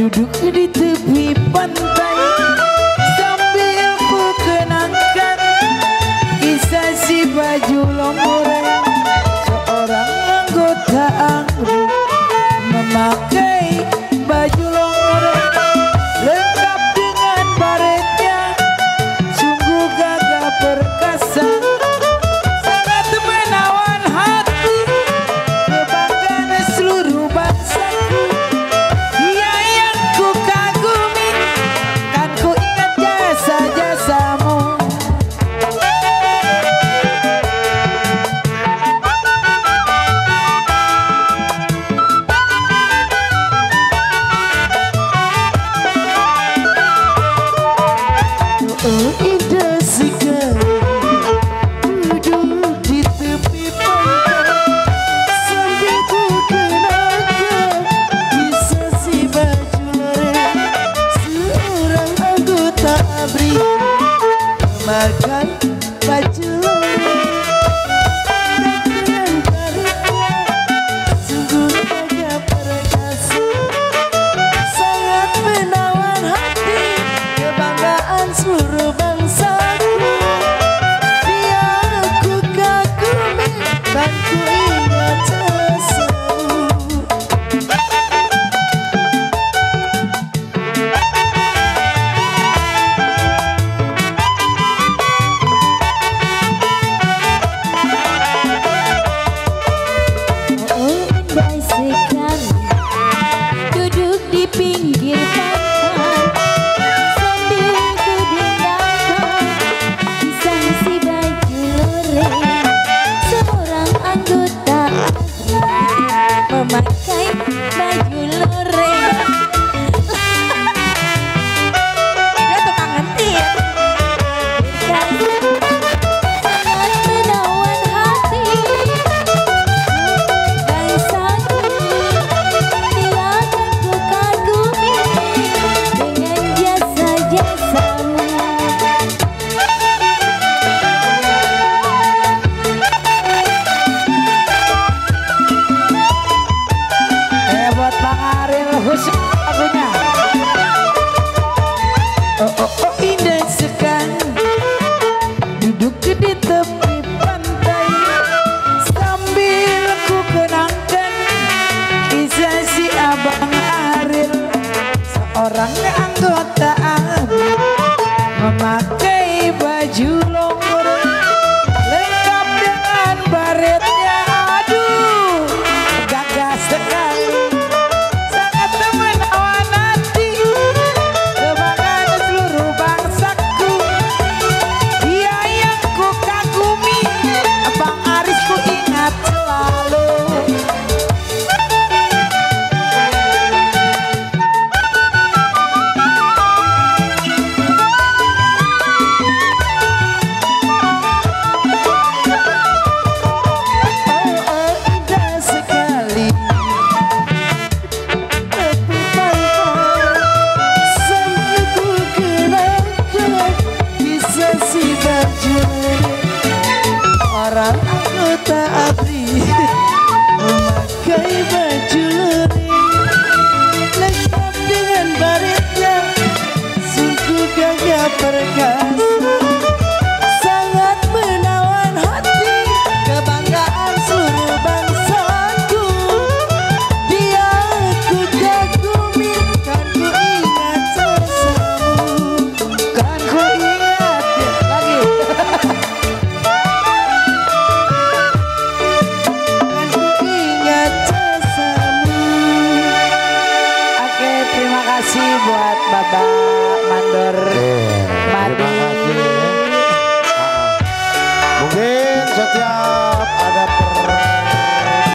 duduk di tepi pantai sambil ku kenangkan kisah si baju lomoreng. Seorang anggota ANGRI memakai baju lomoreng lengkap dengan baretnya, sungguh gagah perkasa, sangat menawan hati, kebanggaan seluruh bangsaku. Dia yang ku kagumi, kan ku ingat jasa-jasamu. Oh indah sekali duduk di tepi pantai sambil ku kenangkan kisah si baju loreng. Seorang anggota ABRI memakai baju loreng dengan baretnya, sungguh gagah perkasa, sangat menawan hati, kebanggaan seluruh bangsaku. Dia aku kagumi, kan ku ingat jasamu. Oh indah sekali duduk di pinggir pantai sambil ku dengarkan kisah si baju loreng. Seorang anggota ABRI memakai baju loreng. Dia tukang ngentit. Sangat menawan hati bangsaku. Dia akan ku kagumi dengan jasa-jasamu. Buat Bang Ariel khusus lagunya. Oh indah sekali duduk di tepi pantai sambil ku kenangkan kisah si Abang Ariel. Seorang anggota ABRI memakai baju lomoreng lengkap dengan baretnya. Aduh, gagah sekali, sangat menawan hati, kebanggaan seluruh bangsaku. Dia yang ku kagumi, Bang Aris ku ingat selalu. Oh indah sekali tepi pantai sambil ku kenangkan kisah si baju loreng. Orang anggota ABRI memakai baju loreng lengkap dengan baretnya, sungguh gagah perkasa, sangat menawan hati, kebanggaan seluruh bangsaku. Dia aku kagumi, kan ku ingat jasamu. Kan ku ingat lagi. Kan ku ingat jasamu. Oke, terima kasih buat Bapak Mandor Madi. Terima kasih. Mungkin setiap ada